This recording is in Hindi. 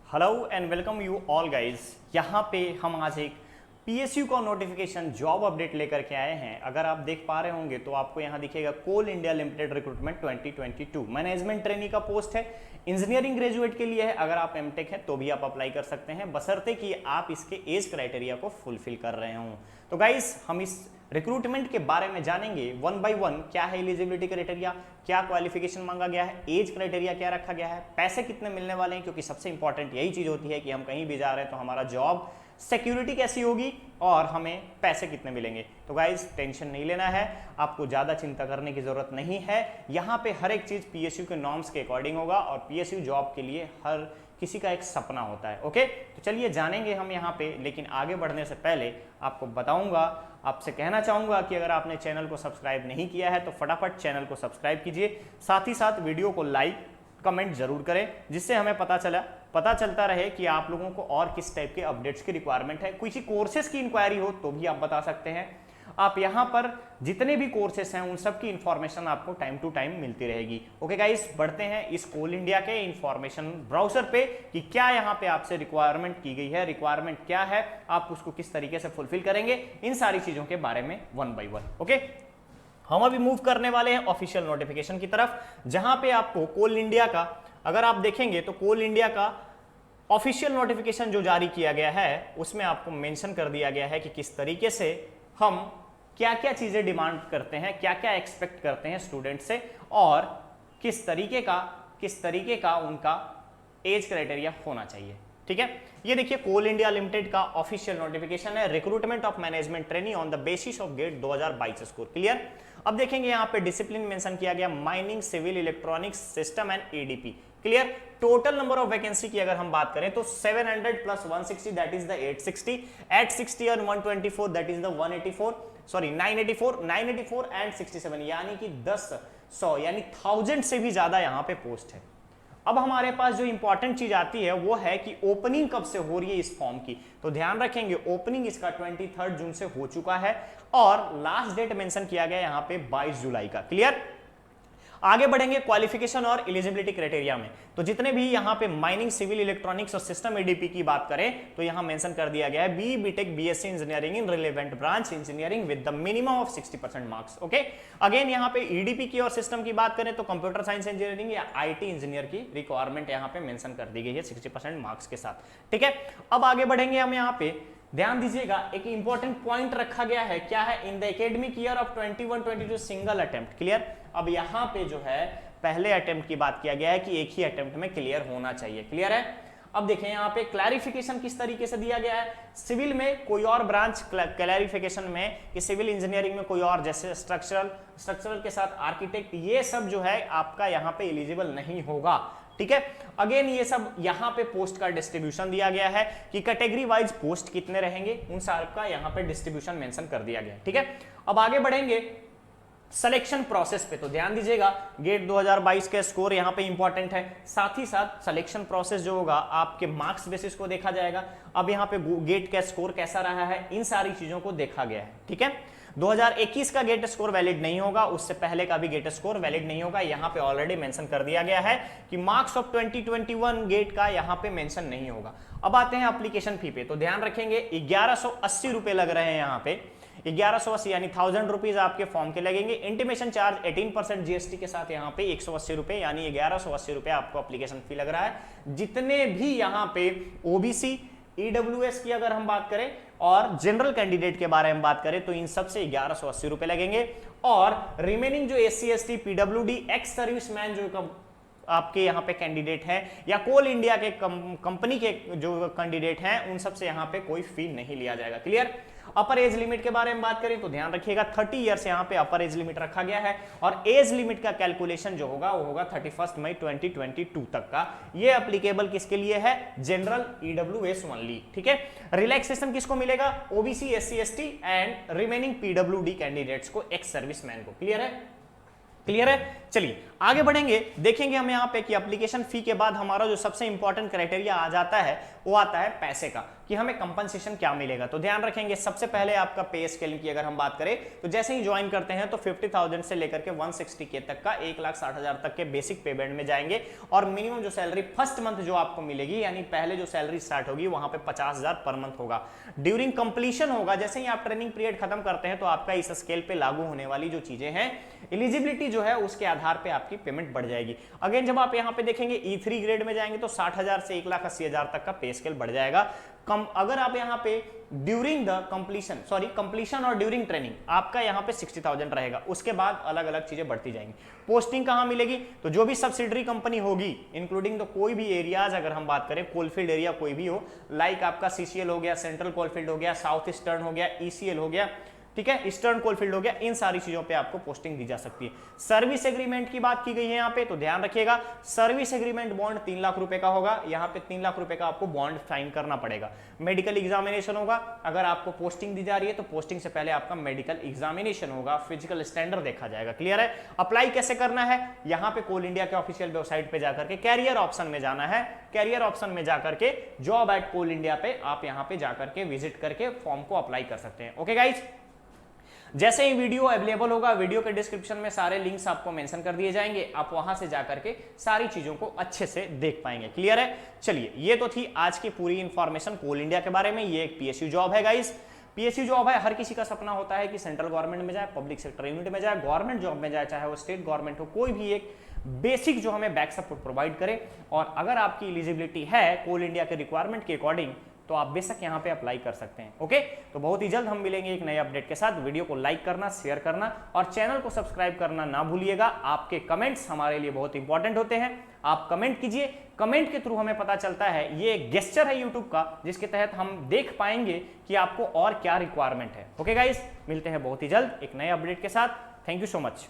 Hello and welcome you all guys. यहाँ पे हम आज एक पीएसयू का नोटिफिकेशन जॉब अपडेट लेकर के आए हैं। अगर आप देख पा रहे होंगे तो आपको यहाँ दिखेगा Coal India Limited recruitment 2022 management trainee का पोस्ट है। इंजीनियरिंग ग्रेजुएट के लिए है। अगर आप एमटेक हैं तो भी आप अप्लाई कर सकते हैं, बशर्ते कि आप इसके एज क्राइटेरिया को फुलफिल कर रहे हों। तो गाइज हम इस रिक्रूटमेंट के बारे में जानेंगे वन बाय वन। क्या है एलिजिबिलिटी क्राइटेरिया, क्या क्वालिफिकेशन मांगा गया है, एज क्राइटेरिया क्या रखा गया है, पैसे कितने मिलने वाले हैं, क्योंकि सबसे इंपॉर्टेंट यही चीज होती है कि हम कहीं भी जा रहे हैं तो हमारा जॉब सिक्योरिटी कैसी होगी और हमें पैसे कितने मिलेंगे। तो गाइज टेंशन नहीं लेना है, आपको ज्यादा चिंता करने की जरूरत नहीं है। यहाँ पे हर एक चीज पीएसयू के नॉर्म्स के अकॉर्डिंग होगा और पीएसयू जॉब के लिए हर किसी का एक सपना होता है। ओके, तो चलिए जानेंगे हम यहाँ पे। लेकिन आगे बढ़ने से पहले आपको बताऊंगा, आपसे कहना चाहूंगा कि अगर आपने चैनल को सब्सक्राइब नहीं किया है तो फटाफट चैनल को सब्सक्राइब कीजिए, साथ ही साथ वीडियो को लाइक कमेंट जरूर करें, जिससे हमें पता चलता रहे कि आप लोगों को और किस टाइप के अपडेट्स की रिक्वायरमेंट है। किसी कोर्सेज की इंक्वायरी हो तो भी आप बता सकते हैं। आप यहाँ पर जितने भी कोर्सेस हैं उन सब की इंफॉर्मेशन आपको टाइम टू टाइम मिलती रहेगी। ओके गाइस, बढ़ते हैं इस कोल इंडिया के इंफॉर्मेशन ब्राउजर पे कि क्या यहाँ पे आपसे रिक्वायरमेंट की गई है, रिक्वायरमेंट क्या है, आप उसको किस तरीके से फुलफिल करेंगे, इन सारी चीजों के बारे में वन बाय वन। ओके, हम अभी मूव करने वाले हैं ऑफिशियल नोटिफिकेशन की तरफ, जहां पे आपको कोल इंडिया का, अगर आप देखेंगे तो कोल इंडिया का ऑफिशियल नोटिफिकेशन जो जारी किया गया है उसमें आपको मेंशन कर दिया गया है कि किस तरीके से हम क्या क्या चीजें डिमांड करते हैं, क्या क्या एक्सपेक्ट करते हैं स्टूडेंट से, और किस तरीके का उनका एज क्राइटेरिया होना चाहिए। ठीक है, ये देखिए कोल इंडिया लिमिटेड का ऑफिशियल नोटिफिकेशन है, recruitment of management trainee on the basis of GATE 2022 score. Clear. अब देखेंगे यहाँ पे डिसिप्लिन मेंशन किया गया, mining, civil, electronics, system and ADP. Clear. Total number of vacancy की अगर हम बात करें तो 700 प्लस 160 दैट इज द 860, 860 और 124 that is the 184, sorry 984 and 67, यानी कि 100 यानी 1000 से भी ज्यादा यहाँ पे पोस्ट है। अब हमारे पास जो इंपॉर्टेंट चीज आती है वो है कि ओपनिंग कब से हो रही है इस फॉर्म की। तो ध्यान रखेंगे ओपनिंग इसका 23 जून से हो चुका है और लास्ट डेट मेंशन किया गया यहाँ पे 22 जुलाई का। क्लियर। आगे बढ़ेंगे क्वालिफिकेशन और एलिजिबिलिटी क्राइटेरिया में। तो जितने भी यहाँ पे माइनिंग, सिविल, इलेक्ट्रॉनिक्स और सिस्टम एडीपी की बात करें तो यहाँ मेंशन कर दिया गया है B BTech BSc engineering in relevant branch engineering with the minimum of 60% marks. Okay, again यहाँ पे ईडीपी की और सिस्टम की बात करें तो कंप्यूटर साइंस इंजीनियरिंग या आईटी इंजीनियर की रिक्वायरमेंट यहाँ पे मेंशन कर दी गई है 60% मार्क्स के साथ। ठीक है, अब आगे बढ़ेंगे हम। यहाँ पे ध्यान दीजिएगा, एक इंपॉर्टेंट पॉइंट रखा गया है, क्या है, in the academic year of 21-22 single attempt. Clear. अब यहाँ पे जो है पहले अटेम्प्ट की बात किया गया है कि एक ही अटेम्प्ट में क्लियर होना चाहिए। क्लियर है। अब देखें यहाँ पे क्लैरिफिकेशन किस तरीके से दिया गया है। सिविल में कोई और ब्रांच, क्लैरिफिकेशन में कि सिविल इंजीनियरिंग में कोई और, जैसे स्ट्रक्चरल के साथ आर्किटेक्ट, ये सब जो है आपका यहाँ पे एलिजिबल नहीं होगा। ठीक है, अगेन ये सब यहाँ पे पोस्ट का डिस्ट्रीब्यूशन दिया गया है कि कैटेगरी वाइज पोस्ट कितने रहेंगे, उन सब का यहाँ पे डिस्ट्रीब्यूशन मेंशन कर दिया गया है। ठीक है, अब आगे बढ़ेंगे सिलेक्शन प्रोसेस पे। तो ध्यान दीजिएगा गेट 2022 के स्कोर यहाँ पे इंपॉर्टेंट है, साथ ही साथ सिलेक्शन प्रोसेस जो होगा आपके मार्क्स बेसिस को देखा जाएगा। अब यहाँ पे गेट का स्कोर कैसा रहा है, इन सारी चीजों को देखा गया है। ठीक है, 2021 का गेट स्कोर वैलिड नहीं होगा, उससे पहले का भी गेट स्कोर वैलिड नहीं होगा। यहाँ पे ऑलरेडी मेंशन कर दिया गया है कि मार्क्स ऑफ 2021 गेट का यहाँ पे मेंशन नहीं होगा। अब आते हैं एप्लीकेशन फी पे। तो ध्यान रखेंगे 1180 रुपए लग रहे हैं यहाँ पे, 1180 यानी 1000 रुपीज आपके फॉर्म के लगेंगे। इंटीमेशन चार्ज 18% जीएसटी के साथ यहाँ पे 180 रुपए, यानी 1180 रुपए आपको एप्लीकेशन फी लग रहा है। जितने भी यहाँ पे ओबीसी, ईडब्ल्यूएस की अगर हम बात करें और जनरल कैंडिडेट के बारे में बात करें तो इन सब से 1180 रुपए लगेंगे। और रिमेनिंग जो SC ST, PWD, ex serviceman जो आपके यहाँ पे कैंडिडेट हैं या कोल इंडिया के कंपनी के जो कैंडिडेट हैं, उन सब से यहाँ पे कोई फी नहीं लिया जाएगा। क्लियर। अपर एज लिमिट के बारे में बात करें तो ध्यान रखिएगा 30 ईयर्स यहाँ पे अपर एज लिमिट रखा गया है और एज लिमिट का कैलकुलेशन जो होगा वो होगा 31 मई 2022 तक का। ये एप्लीकेबल किसके लिए है, जनरल, ईडब्ल्यूएस ओनली। ठीक है, रिलैक्सेशन किसको मिलेगा, OBC, SC ST and remaining PWD candidates को, एक्स सर्विसमैन को। क्लियर है। क्लियर है। चलिए आगे बढ़ेंगे, देखेंगे हम यहाँ पे कि एप्लीकेशन फी के बाद हमारा जो सबसे इंपॉर्टेंट क्राइटेरिया आ जाता है वो आता है पैसे का। कि हमें कंपनसेशन क्या मिलेगा। तो ध्यान रखेंगे, सबसे पहले आपका पे स्केल की अगर हम बात करें तो जैसे ही ज्वाइन करते हैं तो 50,000 से लेकर के 160K तक का 1,60,000 तक के बेसिक पे बैंड में जाएंगे और मिनिमम जो सैलरी फर्स्ट मंथ जो आपको मिलेगी, यानी पहले जो सैलरी स्टार्ट होगी वहां पे 50,000 पर मंथ होगा। ड्यूरिंग कंप्लीशन होगा, जैसे ही आप ट्रेनिंग पीरियड खत्म करते हैं तो आपका इस स्केल पे लागू होने वाली जो चीजें हैं, एलिजिबिलिटी जो है उसके आधार पे आपकी पेमेंट बढ़ जाएगी। अगेन जब आप यहां पे देखेंगे E3 ग्रेड में जाएंगे तो 60,000 से 1,80,000 तक का पे स्केल बढ़ जाएगा। अगर आप यहां पे ड्यूरिंग द कंप्लीशन और ड्यूरिंग ट्रेनिंग आपका यहां पे 60,000 रहेगा, उसके बाद अलग अलग चीजें बढ़ती जाएंगी। पोस्टिंग कहां मिलेगी, तो जो भी सब्सिडरी कंपनी होगी इंक्लूडिंग द कोई भी एरियाज, अगर हम बात करें कोलफील्ड एरिया कोई भी हो, लाइक आपका CCL हो गया, सेंट्रल कोलफील्ड हो गया, साउथ ईस्टर्न हो गया, ECL हो गया, ठीक है, ईस्टर्न कोलफील्ड हो गया, इन सारी चीजों पे आपको पोस्टिंग दी जा सकती है। सर्विस एग्रीमेंट की बात की गई है यहाँ पे, तो ध्यान रखिएगा सर्विस एग्रीमेंट बॉन्ड 3 लाख रुपए का होगा, यहाँ पे 3 लाख रुपए का आपको बॉन्ड साइन करना पड़ेगा। मेडिकल एग्जामिनेशन होगा, अगर आपको पोस्टिंग दी जा रही है तो पोस्टिंग से पहले आपका मेडिकल एग्जामिनेशन होगा, फिजिकल स्टैंडर्ड देखा जाएगा। क्लियर है। अप्लाई कैसे करना है, यहाँ पे कोल इंडिया के ऑफिशियल वेबसाइट पे जाकर के कैरियर ऑप्शन में जाना है, कैरियर ऑप्शन में जाकर के जॉब एट कोल इंडिया पे आप यहाँ पे जाकर के विजिट करके फॉर्म को अप्लाई कर सकते हैं। ओके गाइज, जैसे ही वीडियो अवेलेबल होगा वीडियो के डिस्क्रिप्शन में सारे लिंक्स आपको मेंशन कर दिए जाएंगे, आप वहां से जाकर के सारी चीजों को अच्छे से देख पाएंगे। क्लियर है। चलिए, ये तो थी आज की पूरी इंफॉर्मेशन कोल इंडिया के बारे में। ये एक PSU जॉब है गाइस, PSU जॉब है। हर किसी का सपना होता है कि सेंट्रल गवर्नमेंट में जाए, पब्लिक सेक्टर यूनिट में जाए, गवर्नमेंट जॉब में जाए, चाहे वो स्टेट गवर्नमेंट हो, कोई भी एक बेसिक जो हमें बैक सपोर्ट प्रोवाइड करे। और अगर आपकी एलिजिबिलिटी है कोल इंडिया के रिक्वायरमेंट के अकॉर्डिंग तो आप बेशक यहां पे अप्लाई कर सकते हैं। ओके, तो बहुत ही जल्द हम मिलेंगे एक नए अपडेट के साथ। वीडियो को लाइक करना, शेयर करना और चैनल को सब्सक्राइब करना ना भूलिएगा। आपके कमेंट्स हमारे लिए बहुत इंपॉर्टेंट होते हैं, आप कमेंट कीजिए, कमेंट के थ्रू हमें पता चलता है, ये एक गेस्चर है यूट्यूब का जिसके तहत हम देख पाएंगे कि आपको और क्या रिक्वायरमेंट है। ओके गाइस, मिलते हैं बहुत ही जल्द एक नए अपडेट के साथ। Thank you so much.